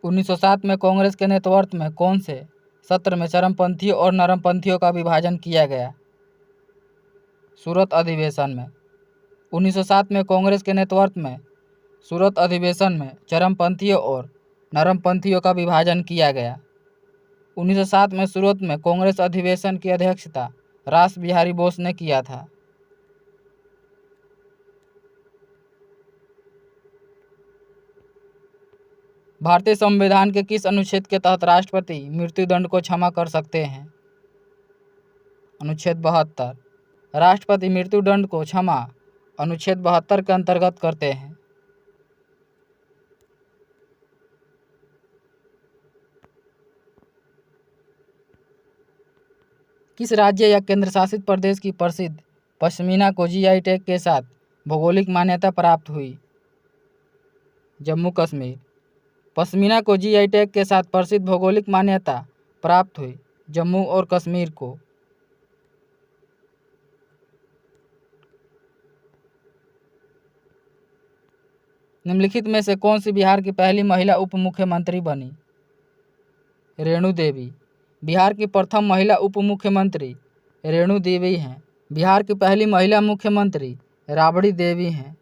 1907 में कांग्रेस के नेतृत्व में कौन से सत्र में चरमपंथियों और नरमपंथियों का विभाजन किया गया? सूरत अधिवेशन में। 1907 में कांग्रेस के नेतृत्व में सूरत अधिवेशन में चरमपंथियों और नरमपंथियों का विभाजन किया गया। 1907 में सूरत में कांग्रेस अधिवेशन की अध्यक्षता रास बिहारी बोस ने किया था। भारतीय संविधान के किस अनुच्छेद के तहत राष्ट्रपति मृत्युदंड को क्षमा कर सकते हैं? अनुच्छेद 72। राष्ट्रपति मृत्युदंड को क्षमा अनुच्छेद 72 के अंतर्गत करते हैं। किस राज्य या केंद्र शासित प्रदेश की प्रसिद्ध पश्मीना को जीआई टैग के साथ भौगोलिक मान्यता प्राप्त हुई? जम्मू कश्मीर। पश्मीना को जीआई टैग के साथ प्रसिद्ध भौगोलिक मान्यता प्राप्त हुई जम्मू और कश्मीर को। निम्नलिखित में से कौन सी बिहार की पहली महिला उप मुख्यमंत्री बनी? रेणु देवी। बिहार की प्रथम महिला उप मुख्यमंत्री रेणु देवी हैं। बिहार की पहली महिला मुख्यमंत्री राबड़ी देवी हैं।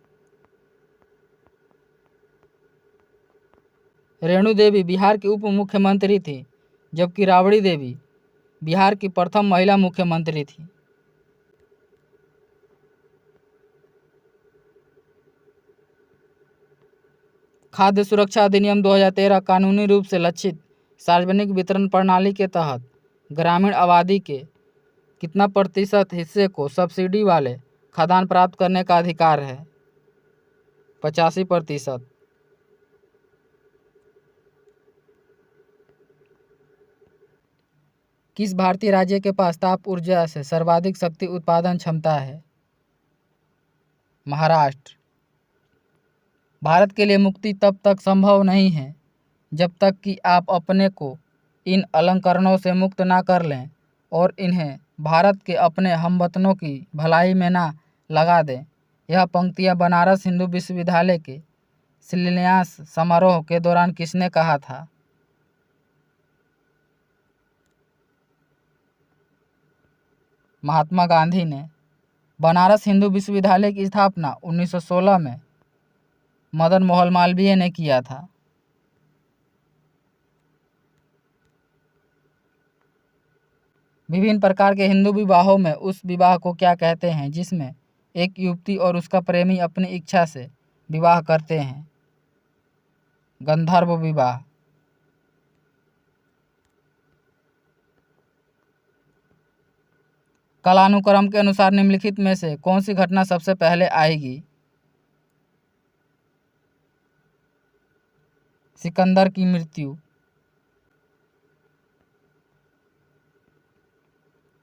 रेणु देवी बिहार की उप मुख्यमंत्री थी, जबकि राबड़ी देवी बिहार की प्रथम महिला मुख्यमंत्री थी। खाद्य सुरक्षा अधिनियम 2013 कानूनी रूप से लक्षित सार्वजनिक वितरण प्रणाली के तहत ग्रामीण आबादी के कितना प्रतिशत हिस्से को सब्सिडी वाले खाद्यान्न प्राप्त करने का अधिकार है? 85%। किस भारतीय राज्य के पास ताप ऊर्जा से सर्वाधिक शक्ति उत्पादन क्षमता है? महाराष्ट्र। भारत के लिए मुक्ति तब तक संभव नहीं है जब तक कि आप अपने को इन अलंकरणों से मुक्त ना कर लें और इन्हें भारत के अपने हमवतनों की भलाई में ना लगा दें। यह पंक्तियां बनारस हिंदू विश्वविद्यालय के शिलान्यास समारोह के दौरान किसने कहा था? महात्मा गांधी ने। बनारस हिंदू विश्वविद्यालय की स्थापना 1916 में मदन मोहन मालवीय ने किया था। विभिन्न प्रकार के हिंदू विवाहों में उस विवाह को क्या कहते हैं जिसमें एक युवती और उसका प्रेमी अपनी इच्छा से विवाह करते हैं? गंधर्व विवाह। कालानुक्रम के अनुसार निम्नलिखित में से कौन सी घटना सबसे पहले आएगी? सिकंदर की मृत्यु।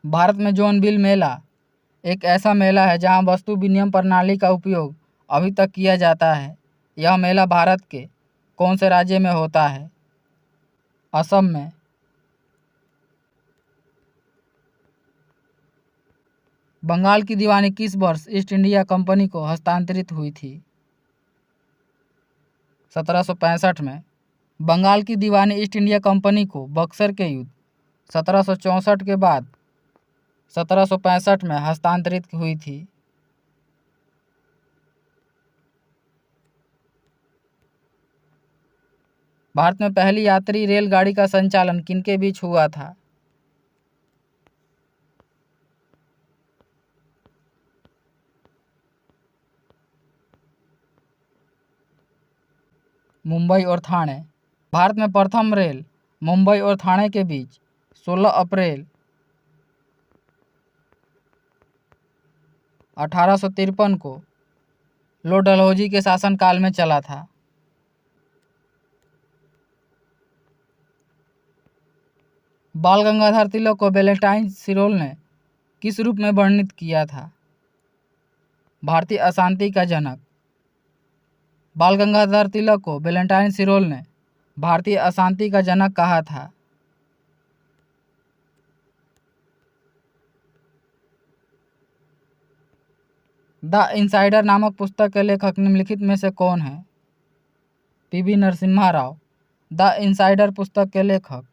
भारत में जोनबिल मेला एक ऐसा मेला है जहां वस्तु विनिमय प्रणाली का उपयोग अभी तक किया जाता है। यह मेला भारत के कौन से राज्य में होता है? असम में। बंगाल की दीवानी किस वर्ष ईस्ट इंडिया कंपनी को हस्तांतरित हुई थी? 1765 में। बंगाल की दीवानी ईस्ट इंडिया कंपनी को बक्सर के युद्ध 1764 के बाद 1765 में हस्तांतरित हुई थी। भारत में पहली यात्री रेलगाड़ी का संचालन किनके बीच हुआ था? मुंबई और ठाणे। भारत में प्रथम रेल मुंबई और ठाणे के बीच 16 अप्रैल 1853 को लॉर्ड डलहौजी के शासनकाल में चला था। बाल गंगाधर तिलक को वैलेंटाइन सिरोल ने किस रूप में वर्णित किया था? भारतीय अशांति का जनक। बाल गंगाधर तिलक को वैलेंटाइन सिरोल ने भारतीय अशांति का जनक कहा था। द इनसाइडर नामक पुस्तक के लेखक निम्नलिखित में से कौन है? PV Narasimha Rao. The insider पुस्तक के लेखक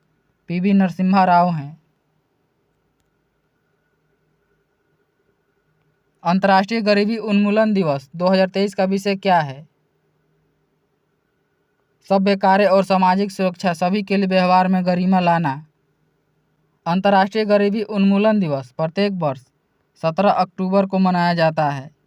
पीवी नरसिम्हा राव हैं। अंतर्राष्ट्रीय गरीबी उन्मूलन दिवस 2023 का विषय क्या है? सभ्य कार्य और सामाजिक सुरक्षा, सभी के लिए व्यवहार में गरिमा लाना। अंतर्राष्ट्रीय गरीबी उन्मूलन दिवस प्रत्येक वर्ष 17 अक्टूबर को मनाया जाता है।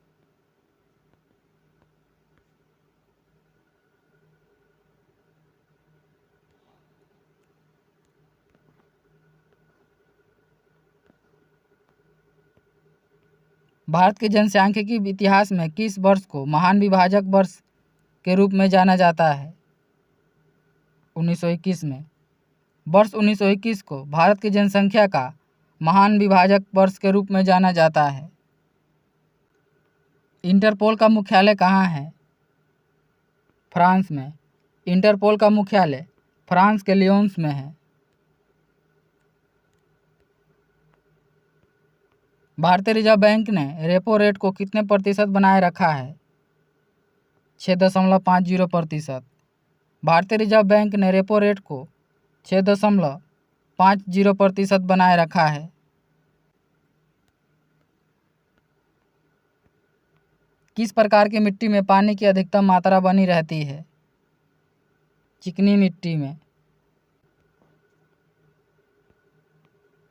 भारत के जनसांख्यिकी इतिहास में किस वर्ष को महान विभाजक वर्ष के रूप में जाना जाता है? 1921 में। वर्ष 1921 को भारत की जनसंख्या का महान विभाजक वर्ष के रूप में जाना जाता है। इंटरपोल का मुख्यालय कहाँ है? फ्रांस में। इंटरपोल का मुख्यालय फ्रांस के लियोन्स में है। भारतीय रिजर्व बैंक ने रेपो रेट को कितने प्रतिशत बनाए रखा है? 6.50%। भारतीय रिजर्व बैंक ने रेपो रेट को 6.50% बनाए रखा है। किस प्रकार की मिट्टी में पानी की अधिकतम मात्रा बनी रहती है? चिकनी मिट्टी में।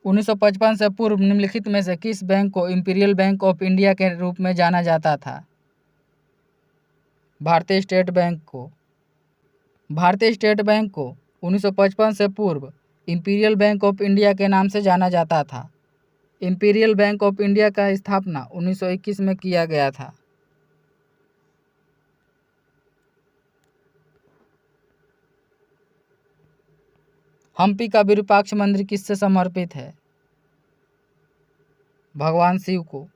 1955 से पूर्व निम्नलिखित में से किस बैंक को इंपीरियल बैंक ऑफ इंडिया के रूप में जाना जाता था? भारतीय स्टेट बैंक को। भारतीय स्टेट बैंक को 1955 से पूर्व इंपीरियल बैंक ऑफ इंडिया के नाम से जाना जाता था। इंपीरियल बैंक ऑफ इंडिया का स्थापना 1921 में किया गया था। हम्पी का विरूपाक्ष मंदिर किससे समर्पित है? भगवान शिव को।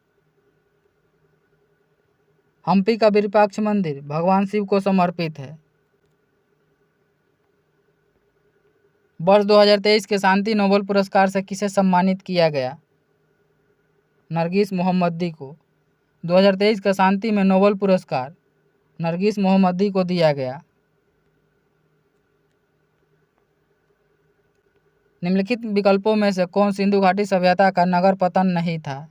हम्पी का विरूपाक्ष मंदिर भगवान शिव को समर्पित है। वर्ष 2023 के शांति नोबेल पुरस्कार से किसे सम्मानित किया गया? नरगिस मोहम्मदी को। 2023 का शांति में नोबेल पुरस्कार नरगिस मोहम्मदी को दिया गया। निम्नलिखित विकल्पों में से कौन सिंधु घाटी सभ्यता का नगर पतन नहीं था?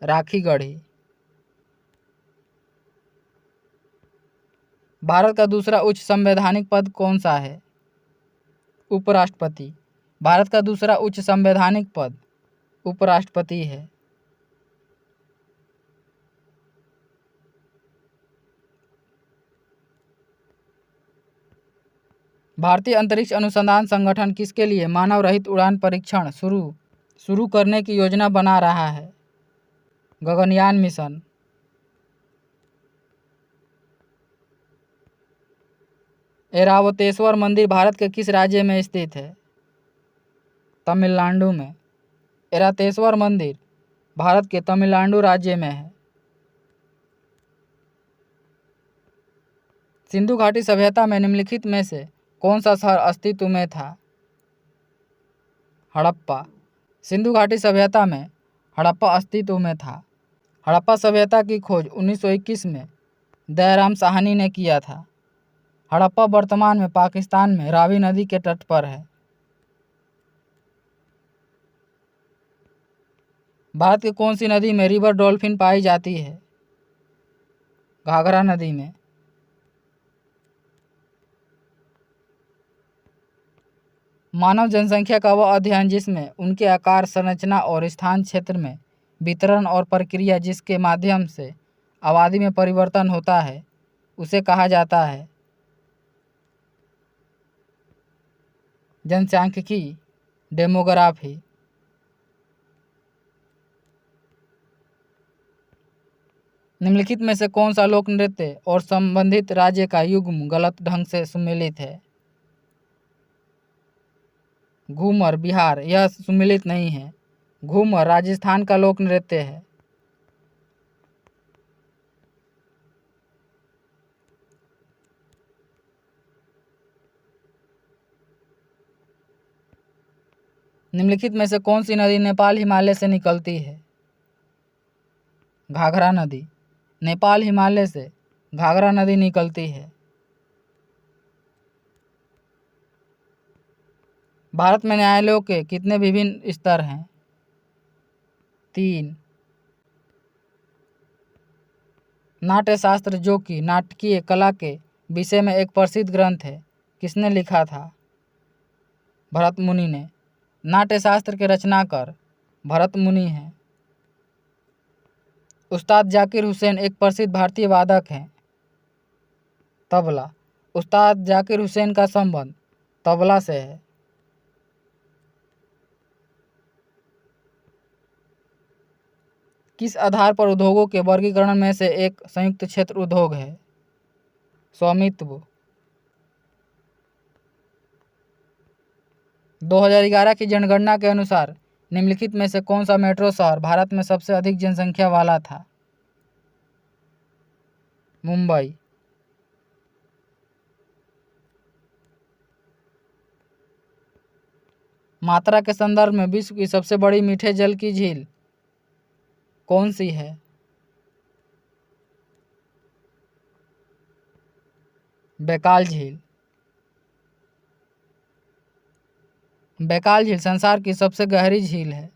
राखीगढ़ी। भारत का दूसरा उच्च संवैधानिक पद कौन सा है? उपराष्ट्रपति। भारत का दूसरा उच्च संवैधानिक पद उपराष्ट्रपति है। भारतीय अंतरिक्ष अनुसंधान संगठन किसके लिए मानव रहित उड़ान परीक्षण शुरू करने की योजना बना रहा है? गगनयान मिशन। ऐरावतेश्वर मंदिर भारत के किस राज्य में स्थित है? तमिलनाडु में। ऐरावतेश्वर मंदिर भारत के तमिलनाडु राज्य में है। सिंधु घाटी सभ्यता में निम्नलिखित में से कौन सा शहर अस्तित्व में था? हड़प्पा। सिंधु घाटी सभ्यता में हड़प्पा अस्तित्व में था। हड़प्पा सभ्यता की खोज 1921 में दयाराम साहनी ने किया था। हड़प्पा वर्तमान में पाकिस्तान में रावी नदी के तट पर है। भारत की कौन सी नदी में रिवर डॉल्फिन पाई जाती है? घाघरा नदी में। मानव जनसंख्या का वह अध्ययन जिसमें उनके आकार, संरचना और स्थान क्षेत्र में वितरण और प्रक्रिया जिसके माध्यम से आबादी में परिवर्तन होता है उसे कहा जाता है? जनसांख्यिकी, डेमोग्राफी। निम्नलिखित में से कौन सा लोक नृत्य और संबंधित राज्य का युग्म गलत ढंग से सुमेलित है? घूमर बिहार, यह सुमेलित नहीं है। घूमर राजस्थान का लोक नृत्य है। निम्नलिखित में से कौन सी नदी नेपाल हिमालय से निकलती है? घाघरा नदी। नेपाल हिमालय से घाघरा नदी निकलती है। भारत में न्यायालयों के कितने विभिन्न स्तर हैं? 3। नाट्य शास्त्र, जो कि नाटकीय कला के विषय में एक प्रसिद्ध ग्रंथ है, किसने लिखा था? भरत मुनि ने। नाट्य शास्त्र के रचनाकार भरत मुनि हैं। उस्ताद जाकिर हुसैन एक प्रसिद्ध भारतीय वादक हैं। तबला। उस्ताद जाकिर हुसैन का संबंध तबला से है। किस आधार पर उद्योगों के वर्गीकरण में से एक संयुक्त क्षेत्र उद्योग है? स्वामित्व। 2011 की जनगणना के अनुसार निम्नलिखित में से कौन सा मेट्रो शहर भारत में सबसे अधिक जनसंख्या वाला था? मुंबई। मात्रा के संदर्भ में विश्व की सबसे बड़ी मीठे जल की झील कौन सी है? बैकाल झील। बैकाल झील संसार की सबसे गहरी झील है।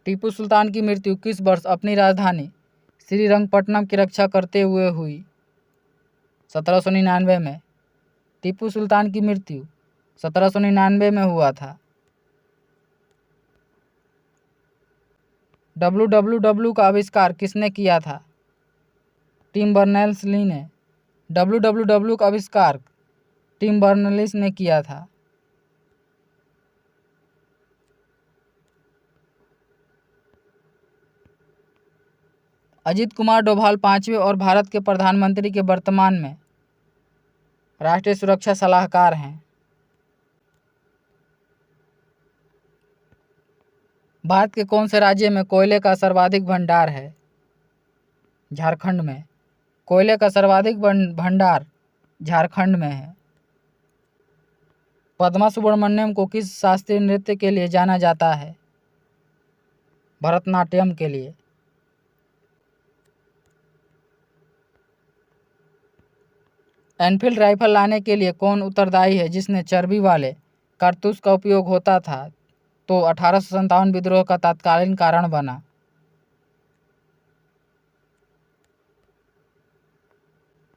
टीपू सुल्तान की मृत्यु किस वर्ष अपनी राजधानी श्रीरंगपट्टनम की रक्षा करते हुए हुई? 1799 में। टीपू सुल्तान की मृत्यु 1799 में हुआ था। WWW का आविष्कार किसने किया था? टिम बर्नर्स-ली ने। WWW का आविष्कार टिम बर्नर्स-ली ने किया था। अजीत कुमार डोभाल 5वें और भारत के प्रधानमंत्री के वर्तमान में राष्ट्रीय सुरक्षा सलाहकार हैं। भारत के कौन से राज्य में कोयले का सर्वाधिक भंडार है? झारखंड में। कोयले का सर्वाधिक भंडार झारखंड में है। पद्मा सुब्रमण्यम को किस शास्त्रीय नृत्य के लिए जाना जाता है? भरतनाट्यम के लिए। एनफील्ड राइफल लाने के लिए कौन उत्तरदायी है, जिसने चर्बी वाले कारतूस का उपयोग होता था तो 1857 विद्रोह का तत्कालीन कारण बना?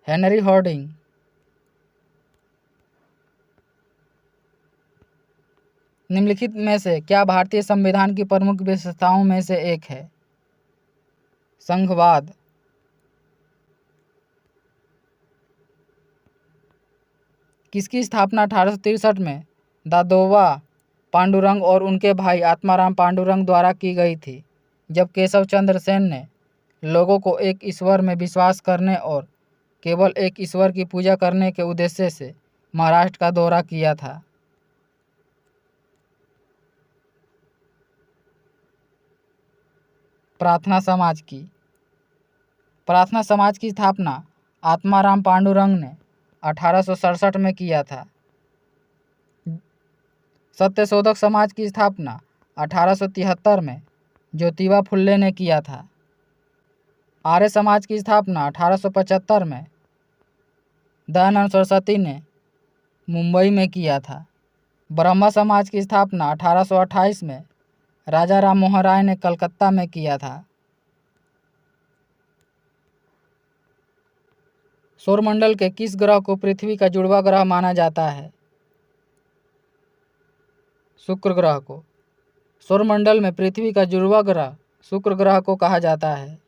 Henry Harding. निम्नलिखित में से क्या भारतीय संविधान की प्रमुख विशेषताओं में से एक है? संघवाद। किसकी स्थापना 1863 में दादोबा पांडुरंग और उनके भाई आत्माराम पांडुरंग द्वारा की गई थी, जब केशव चंद्र सेन ने लोगों को एक ईश्वर में विश्वास करने और केवल एक ईश्वर की पूजा करने के उद्देश्य से महाराष्ट्र का दौरा किया था? प्रार्थना समाज की। प्रार्थना समाज की स्थापना आत्माराम पांडुरंग ने 1867 में किया था। सत्यशोधक समाज की स्थापना 1873 में ज्योतिबा फुल्ले ने किया था। आर्य समाज की स्थापना 1875 में दयानंद सरस्वती ने मुंबई में किया था। ब्रह्म समाज की स्थापना 1828 में राजा राम मोहन राय ने कलकत्ता में किया था। सौरमंडल के किस ग्रह को पृथ्वी का जुड़वा ग्रह माना जाता है? शुक्र ग्रह को। सौरमंडल में पृथ्वी का जुड़वा ग्रह शुक्र ग्रह को कहा जाता है।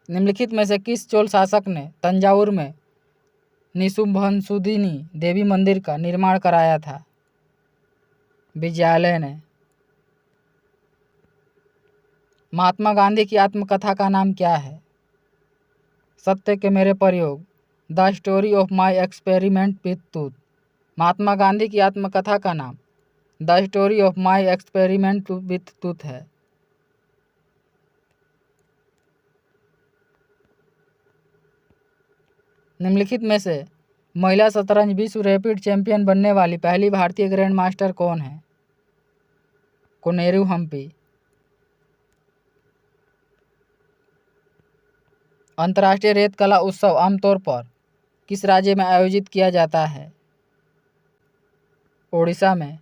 निम्नलिखित में से किस चोल शासक ने तंजावुर में निशुंभसुदिनी देवी मंदिर का निर्माण कराया था? विजयालय ने। महात्मा गांधी की आत्मकथा का नाम क्या है? सत्य के मेरे प्रयोग, the story of my experiment with truth. Mahatma Gandhi की आत्मकथा का नाम the story of my experiment with truth है। निम्नलिखित में से महिला शतरंज विश्व रैपिड चैंपियन बनने वाली पहली भारतीय ग्रैंड मास्टर कौन है? कोनेरू हम्पी। अंतर्राष्ट्रीय रेत कला उत्सव आमतौर पर किस राज्य में आयोजित किया जाता है? ओडिशा में।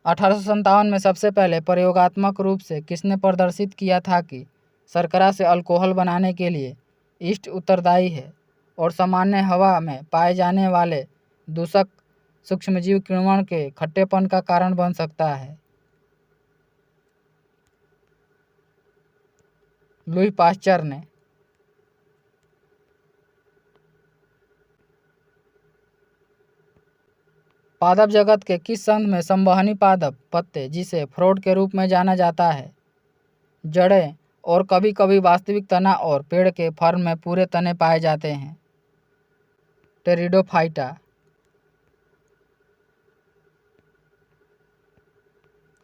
1857 में सबसे पहले प्रयोगात्मक रूप से किसने प्रदर्शित किया था कि शर्करा से अल्कोहल बनाने के लिए ईस्ट उत्तरदायी है और सामान्य हवा में पाए जाने वाले दूषक सूक्ष्मजीव किण्वन के खट्टेपन का कारण बन सकता है? लुई पाश्चर ने। पादप जगत के किस संघ में संवहनी पादप पत्ते, जिसे फ्रोड के रूप में जाना जाता है, जड़ें और कभी कभी वास्तविक तना और पेड़ के फर्न में पूरे तने पाए जाते हैं? टेरिडोफाइटा।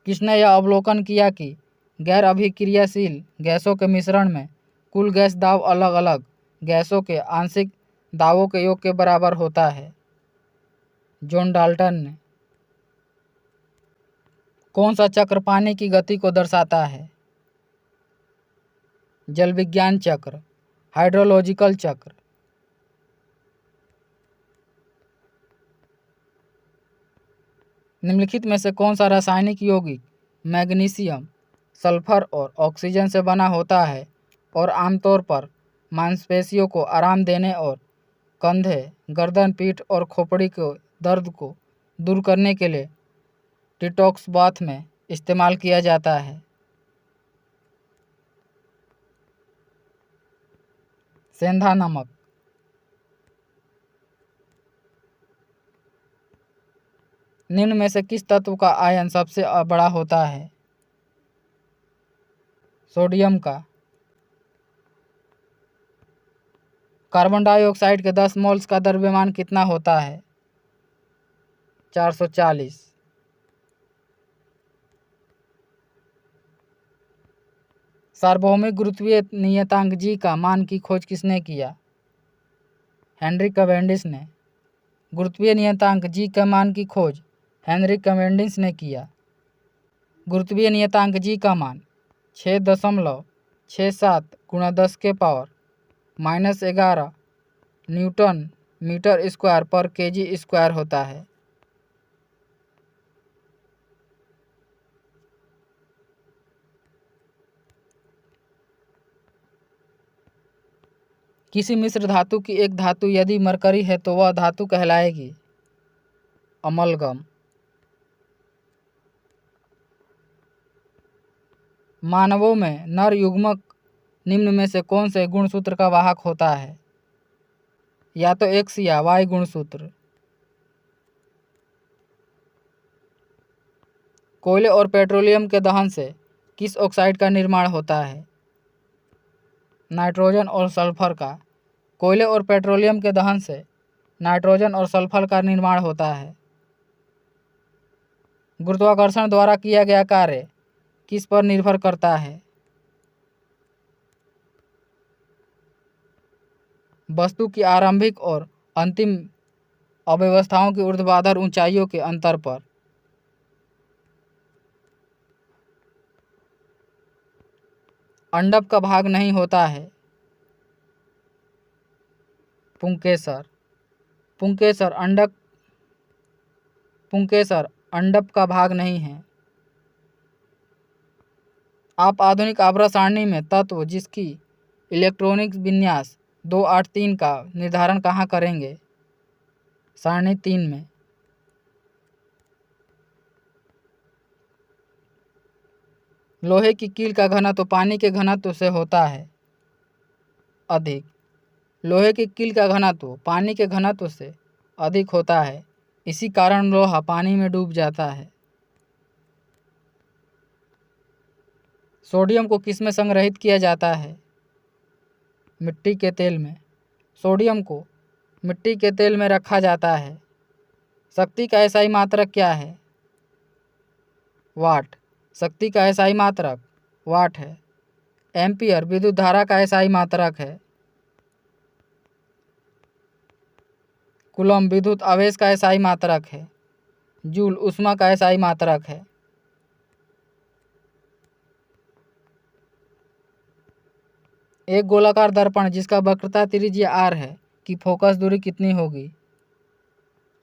किसने यह अवलोकन किया कि गैर अभिक्रियाशील गैसों के मिश्रण में कुल गैस दाब अलग अलग गैसों के आंशिक दाबों के योग के बराबर होता है? जॉन डाल्टन ने। कौन सा चक्र पानी की गति को दर्शाता है? जल विज्ञान चक्र, हाइड्रोलॉजिकल चक्र। निम्नलिखित में से कौन सा रासायनिक यौगिक मैग्नीशियम, सल्फर और ऑक्सीजन से बना होता है और आमतौर पर मांसपेशियों को आराम देने और कंधे, गर्दन, पीठ और खोपड़ी के दर्द को दूर करने के लिए डिटॉक्स बाथ में इस्तेमाल किया जाता है? सेंधा नमक। निम्न में से किस तत्व का आयन सबसे बड़ा होता है? सोडियम का। कार्बन डाइऑक्साइड के 10 मोल्स का द्रव्यमान कितना होता है? 440। सार्वभौमिक गुरुत्वीय नियतांक जी का मान की खोज किसने किया? हेनरी कैवेंडिश ने। गुरुत्वीय नियतांक जी के मान की खोज हेनरी कैवेंडिश ने किया। गुरुत्वीय नियतांक जी का मान 6.67 × 10⁻⁻11 न्यूटन मीटर स्क्वायर पर केजी स्क्वायर होता है। किसी मिश्र धातु की एक धातु यदि मरकरी है तो वह धातु कहलाएगी? अमलगम। मानवों में नर युग्मक निम्न में से कौन से गुणसूत्र का वाहक होता है? या तो एक्स या वाई गुणसूत्र। कोयले और पेट्रोलियम के दहन से किस ऑक्साइड का निर्माण होता है? नाइट्रोजन और सल्फर का। कोयले और पेट्रोलियम के दहन से नाइट्रोजन और सल्फर का निर्माण होता है। गुरुत्वाकर्षण द्वारा किया गया कार्य किस पर निर्भर करता है? वस्तु की आरंभिक और अंतिम अव्यवस्थाओं की ऊर्ध्वाधर ऊंचाइयों के अंतर पर। अंडप का भाग नहीं होता है? पुंकेसर। पुंकेसर अंडप का भाग नहीं है। आप आधुनिक आवर्त सारणी में तत्व जिसकी इलेक्ट्रॉनिक विन्यास 283 का निर्धारण कहाँ करेंगे? सारणी 3 में। लोहे की कील का घनत्व पानी के घनत्व से होता है अधिक। लोहे की कील का घनत्व पानी के घनत्व से अधिक होता है, इसी कारण लोहा पानी में डूब जाता है। सोडियम को किस में संग्रहित किया जाता है? मिट्टी के तेल में। सोडियम को मिट्टी के तेल में रखा जाता है। शक्ति का एसआई मात्रक क्या है? वाट। शक्ति का एसआई मात्रक वाट है। एम्पियर विद्युत धारा का एसआई मात्रक है। कूलम विद्युत आवेश का एसआई मात्रक है। जूल ऊष्मा का एसआई मात्रक है। एक गोलाकार दर्पण जिसका वक्रता त्रिज्या r है की फोकस दूरी कितनी होगी?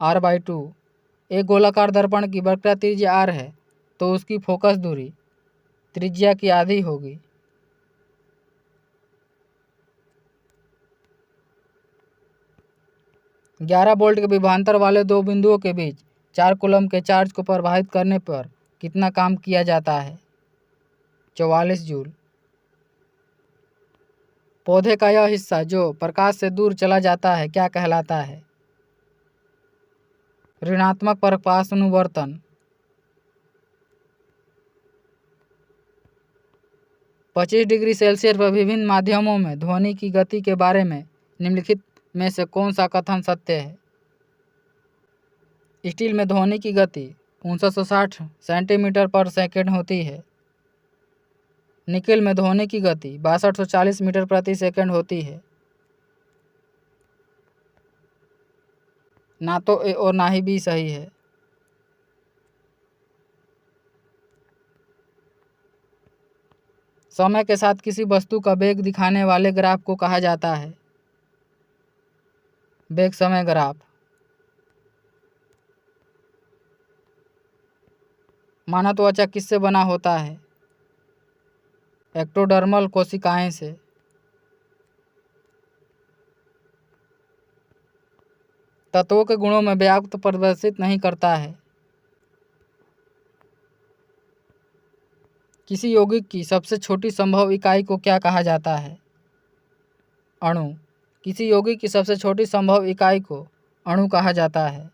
r/2। एक गोलाकार दर्पण की वक्रता त्रिज्या r है तो उसकी फोकस दूरी त्रिज्या की आधी होगी। ग्यारह वोल्ट के विभवांतर वाले दो बिंदुओं के बीच 4 कूलम के चार्ज को प्रवाहित करने पर कितना काम किया जाता है? 44 जूल। पौधे का यह हिस्सा जो प्रकाश से दूर चला जाता है क्या कहलाता है? ऋणात्मक प्रकाश अनुवर्तन। 25 डिग्री सेल्सियस पर विभिन्न माध्यमों में ध्वनि की गति के बारे में निम्नलिखित में से कौन सा कथन सत्य है? स्टील में ध्वनि की गति 5960 सेंटीमीटर पर सेकंड होती है। निकेल में ध्वनि की गति 6240 मीटर प्रति सेकंड होती है। ना तो ए और ना ही बी सही है। समय के साथ किसी वस्तु का वेग दिखाने वाले ग्राफ को कहा जाता है? वेग समय ग्राफ। मानव त्वचा किससे बना होता है? एक्टोडर्मल कोशिकाएं से। तत्वों के गुणों में व्याप्त प्रदर्शित नहीं करता है। किसी यौगिक की सबसे छोटी संभव इकाई को क्या कहा जाता है? अणु। किसी यौगिक की सबसे छोटी संभव इकाई को अणु कहा जाता है।